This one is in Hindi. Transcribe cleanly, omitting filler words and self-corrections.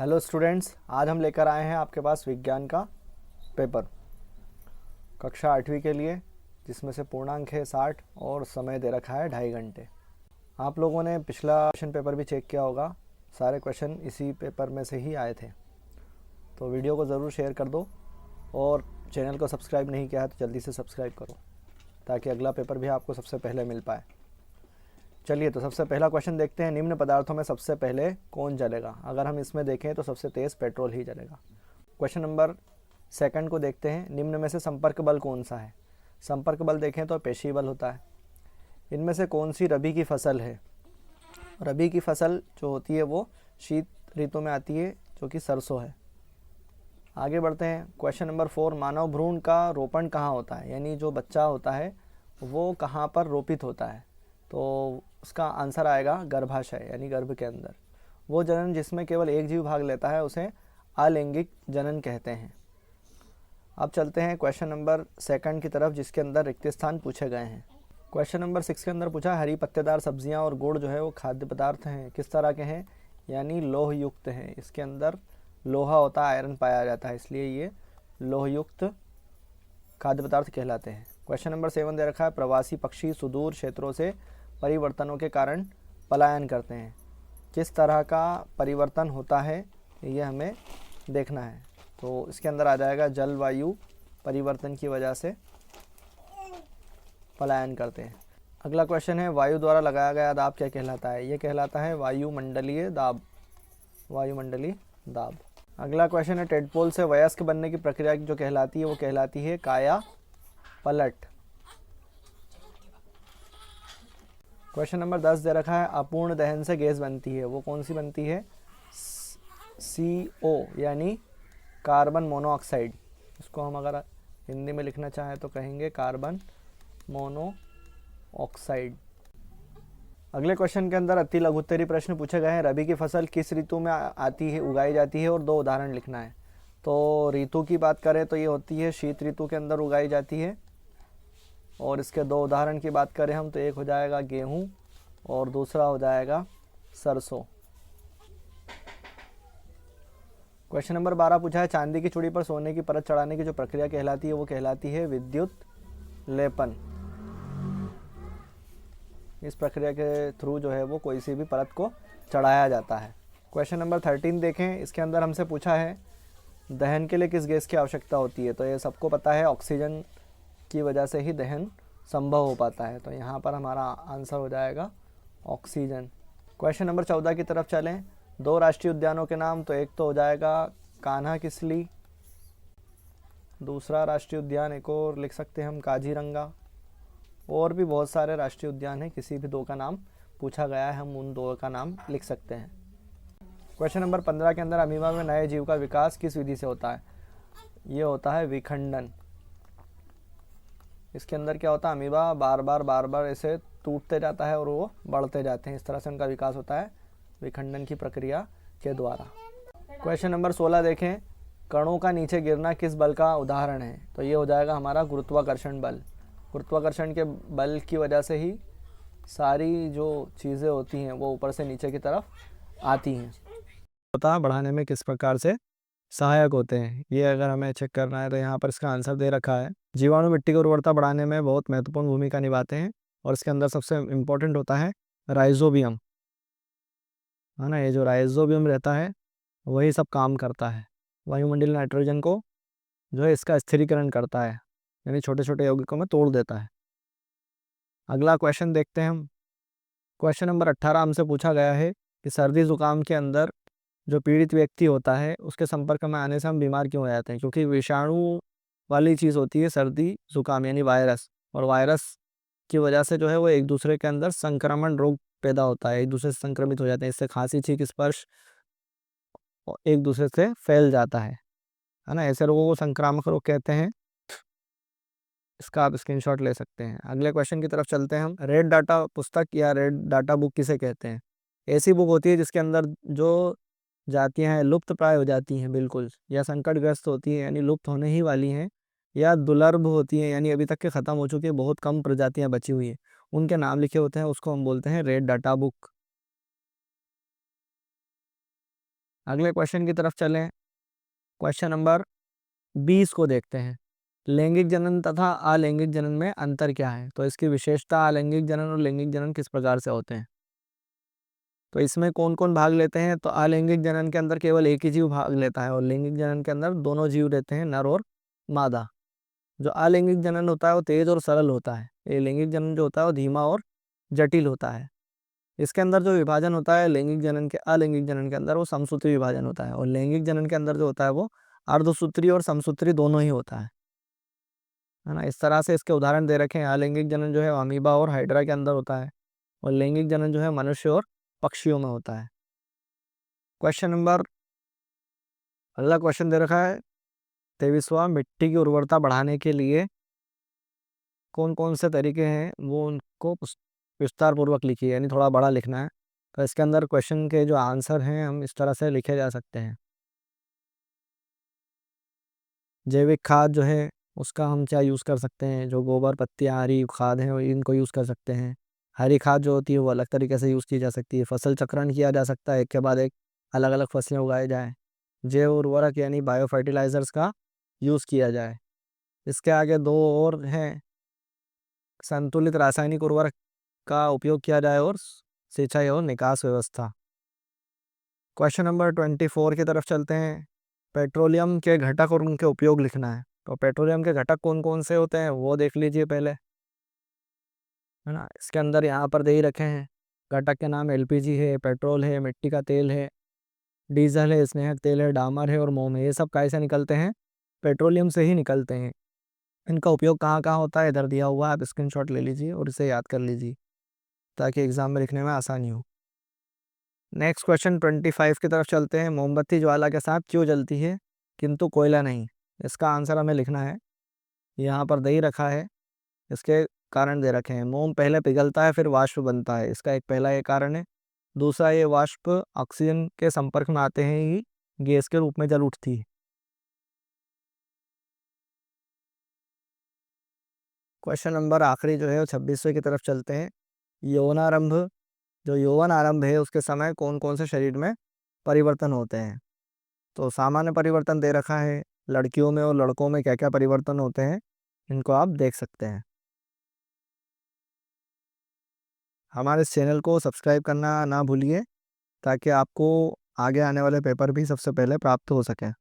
हेलो स्टूडेंट्स, आज हम लेकर आए हैं आपके पास विज्ञान का पेपर कक्षा 8वीं के लिए, जिसमें से पूर्णांक है 60 और समय दे रखा है 2.5 घंटे। आप लोगों ने पिछला क्वेश्चन पेपर भी चेक किया होगा, सारे क्वेश्चन इसी पेपर में से ही आए थे। तो वीडियो को ज़रूर शेयर कर दो और चैनल को सब्सक्राइब नहीं किया है तो जल्दी से सब्सक्राइब करो, ताकि अगला पेपर भी आपको सबसे पहले मिल पाए। चलिए, तो सबसे पहला क्वेश्चन देखते हैं। निम्न पदार्थों में सबसे पहले कौन जलेगा? अगर हम इसमें देखें तो सबसे तेज़ पेट्रोल ही जलेगा। क्वेश्चन नंबर सेकंड को देखते हैं। निम्न में से संपर्क बल कौन सा है? संपर्क बल देखें तो पेशी बल होता है। इनमें से कौन सी रबी की फसल है? रबी की फसल जो होती है वो शीत ऋतु में आती है, जो कि सरसों है। आगे बढ़ते हैं। क्वेश्चन नंबर 4, मानव भ्रूण का रोपण कहाँ होता है? यानी जो बच्चा होता है वो कहाँ पर रोपित होता है? तो उसका आंसर आएगा गर्भाशय, यानी गर्भ के अंदर। वो जनन जिसमें केवल एक जीव भाग लेता है उसे अलैंगिक जनन कहते हैं। अब चलते हैं क्वेश्चन नंबर सेकंड की तरफ, जिसके अंदर रिक्त स्थान पूछे गए हैं। क्वेश्चन नंबर 6 के अंदर पूछा, हरी पत्तेदार सब्जियां और गुड़ जो है वो खाद्य पदार्थ हैं, किस तरह के हैं? यानी लोह युक्त हैं। इसके अंदर लोहा होता है, आयरन पाया जाता है, इसलिए ये लोह युक्त खाद्य पदार्थ कहलाते हैं। क्वेश्चन नंबर 7 दे रखा है, प्रवासी पक्षी सुदूर क्षेत्रों से परिवर्तनों के कारण पलायन करते हैं, किस तरह का परिवर्तन होता है ये हमें देखना है। तो इसके अंदर आ जाएगा जलवायु परिवर्तन की वजह से पलायन करते हैं। अगला क्वेश्चन है, वायु द्वारा लगाया गया दाब क्या कहलाता है? ये कहलाता है वायुमंडलीय दाब। वायुमंडलीय दाब। अगला क्वेश्चन है, टेडपोल से वयस्क बनने की प्रक्रिया जो कहलाती है वो कहलाती है काया पलट। क्वेश्चन नंबर 10 दे रखा है, अपूर्ण दहन से गैस बनती है, वो कौन सी बनती है? CO, यानी कार्बन मोनोऑक्साइड। इसको हम अगर हिंदी में लिखना चाहें तो कहेंगे कार्बन मोनोऑक्साइड। अगले क्वेश्चन के अंदर अति लघुत्तरी प्रश्न पूछे गए हैं। रबी की फसल किस ऋतु में आती है, उगाई जाती है, और 2 उदाहरण लिखना है। तो ऋतु की बात करें तो ये होती है शीत ऋतु के अंदर उगाई जाती है, और इसके 2 उदाहरण की बात करें हम तो एक हो जाएगा गेहूं और दूसरा हो जाएगा सरसों। क्वेश्चन नंबर 12 पूछा है, चांदी की चूड़ी पर सोने की परत चढ़ाने की जो प्रक्रिया कहलाती है वो कहलाती है विद्युत लेपन। इस प्रक्रिया के थ्रू जो है वो कोई सी भी परत को चढ़ाया जाता है। क्वेश्चन नंबर 13 देखें। इसके अंदर हमसे पूछा है, दहन के लिए किस गैस की आवश्यकता होती है? तो ये सबको पता है, ऑक्सीजन की वजह से ही दहन संभव हो पाता है। तो यहाँ पर हमारा आंसर हो जाएगा ऑक्सीजन। क्वेश्चन नंबर 14 की तरफ चलें। 2 राष्ट्रीय उद्यानों के नाम, तो एक तो हो जाएगा कान्हा किसली, दूसरा राष्ट्रीय उद्यान एक और लिख सकते हैं हम काजीरंगा, और भी बहुत सारे राष्ट्रीय उद्यान हैं, किसी भी 2 का नाम पूछा गया है, हम उन 2 का नाम लिख सकते हैं। क्वेश्चन नंबर 15 के अंदर, अमीबा में नए जीव का विकास किस विधि से होता है? ये होता है विखंडन। इसके अंदर क्या होता है, अमीबा बार बार ऐसे टूटते जाता है और वो बढ़ते जाते हैं, इस तरह से उनका विकास होता है विखंडन की प्रक्रिया के द्वारा। क्वेश्चन नंबर 16 देखें, कणों का नीचे गिरना किस बल का उदाहरण है? तो ये हो जाएगा हमारा गुरुत्वाकर्षण बल। गुरुत्वाकर्षण के बल की वजह से ही सारी जो चीज़ें होती हैं वो ऊपर से नीचे की तरफ आती हैं। होता बढ़ाने में किस प्रकार से सहायक होते हैं, ये अगर हमें चेक करना है तो यहाँ पर इसका आंसर दे रखा है। जीवाणु मिट्टी की उर्वरता बढ़ाने में बहुत महत्वपूर्ण भूमिका निभाते हैं, और इसके अंदर सबसे इम्पोर्टेंट होता है राइजोबियम, है ना। ये जो राइजोबियम रहता है वही सब काम करता है, वायुमंडलीय नाइट्रोजन को जो है इसका स्थिरीकरण करता है, यानी छोटे छोटे यौगिकों में तोड़ देता है। अगला क्वेश्चन देखते हैं हम। क्वेश्चन नंबर 18 हमसे पूछा गया है कि सर्दी जुकाम के अंदर जो पीड़ित व्यक्ति होता है उसके संपर्क में आने से हम बीमार क्यों हो जाते हैं? क्योंकि विषाणु वाली चीज़ होती है सर्दी जुकाम, यानी वायरस, और वायरस की वजह से जो है वो एक दूसरे के अंदर संक्रमण रोग पैदा होता है, एक दूसरे से संक्रमित हो जाते हैं। इससे खांसी, छींक, स्पर्श एक दूसरे से फैल जाता है ना। ऐसे रोगों को संक्रामक रोग कहते हैं। इसका आप स्क्रीनशॉट ले सकते हैं। अगले क्वेश्चन की तरफ चलते हैं हम। रेड डाटा पुस्तक या रेड डाटा बुक किसे कहते हैं? ऐसी बुक होती है जिसके अंदर जो जातियां हैं लुप्त प्राय हो जाती हैं बिल्कुल, या संकटग्रस्त होती हैं यानी लुप्त होने ही वाली हैं, या दुर्लभ होती हैं यानी अभी तक के ख़त्म हो चुकी है, बहुत कम प्रजातियां बची हुई हैं, उनके नाम लिखे होते हैं, उसको हम बोलते हैं रेड डाटा बुक। अगले क्वेश्चन की तरफ चलें। क्वेश्चन नंबर 20 को देखते हैं। लैंगिक जनन तथा अलैंगिक जनन में अंतर क्या है? तो इसकी विशेषता, अलैंगिक जनन और लैंगिक जनन किस प्रकार से होते हैं? तो इसमें कौन कौन भाग लेते हैं? तो अलैंगिक जनन के अंदर केवल एक ही जीव भाग लेता है और लैंगिक जनन के अंदर दोनों जीव रहते हैं, नर और मादा। जो अलैंगिक जनन होता है वो तेज और सरल होता है। ये लैंगिक जनन जो होता है वो धीमा और जटिल होता है। इसके अंदर जो विभाजन होता है लैंगिक जनन के अलैंगिक जनन के अंदर वो समसूत्री विभाजन होता है और लैंगिक जनन के अंदर जो होता है वो अर्धसूत्री और समसूत्री दोनों ही होता है ना। इस तरह से इसके उदाहरण दे रखे हैं। अलैंगिक जनन जो है अमीबा और हाइड्रा के अंदर होता है और लैंगिक जनन जो है मनुष्य और पक्षियों में होता है। क्वेश्चन नंबर अगला क्वेश्चन दे रखा है 23वां, मिट्टी की उर्वरता बढ़ाने के लिए कौन कौन से तरीके हैं वो उनको विस्तार पूर्वक लिखिए, यानी थोड़ा बड़ा लिखना है। तो इसके अंदर क्वेश्चन के जो आंसर हैं हम इस तरह से लिखे जा सकते हैं। जैविक खाद जो है उसका हम क्या यूज़ कर सकते हैं? जो गोबर, पत्तियाँ, हरी खाद है इनको यूज़ कर सकते हैं। हरी खाद जो होती है वो अलग तरीके से यूज़ की जा सकती है। फसल चक्रण किया जा सकता है, एक के बाद एक अलग अलग फसलें उगाए जाएँ। जैव उर्वरक यानी बायो फर्टिलाइज़र्स का यूज़ किया जाए। इसके आगे दो और हैं, संतुलित रासायनिक उर्वरक का उपयोग किया जाए और सिंचाई और निकास व्यवस्था। क्वेश्चन नंबर 24 की तरफ चलते हैं। पेट्रोलियम के घटक और उनके उपयोग लिखना है। तो पेट्रोलियम के घटक कौन कौन से होते हैं वो देख लीजिए पहले, है ना। इसके अंदर यहाँ पर दे ही रखे हैं। घटक के नाम एलपीजी है, पेट्रोल है, मिट्टी का तेल है, डीजल है, स्नेहक तेल है, डामर है और मोम है। ये सब कैसे निकलते हैं? पेट्रोलियम से ही निकलते हैं। इनका उपयोग कहाँ कहाँ होता है इधर दिया हुआ है, आप स्क्रीनशॉट ले लीजिए और इसे याद कर लीजिए ताकि एग्जाम में लिखने में आसानी हो। नेक्स्ट क्वेश्चन 25 की तरफ चलते हैं। मोमबत्ती ज्वाला के साथ क्यों जलती है किंतु कोयला नहीं? इसका आंसर हमें लिखना है। यहाँ पर दे ही रखा है, इसके कारण दे रखे हैं। मोम पहले पिघलता है फिर वाष्प बनता है, इसका एक पहला ये कारण है। दूसरा, ये वाष्प ऑक्सीजन के संपर्क में आते हैं ही गैस के रूप में जल उठती है। क्वेश्चन नंबर आखिरी जो है वो 26वें की तरफ चलते हैं। यौनारंभ, जो यौवन आरंभ है उसके समय कौन कौन से शरीर में परिवर्तन होते हैं? तो सामान्य परिवर्तन दे रखा है। लड़कियों में और लड़कों में क्या क्या परिवर्तन होते हैं इनको आप देख सकते हैं। हमारे इस चैनल को सब्सक्राइब करना ना भूलिए ताकि आपको आगे आने वाले पेपर भी सबसे पहले प्राप्त हो सकें।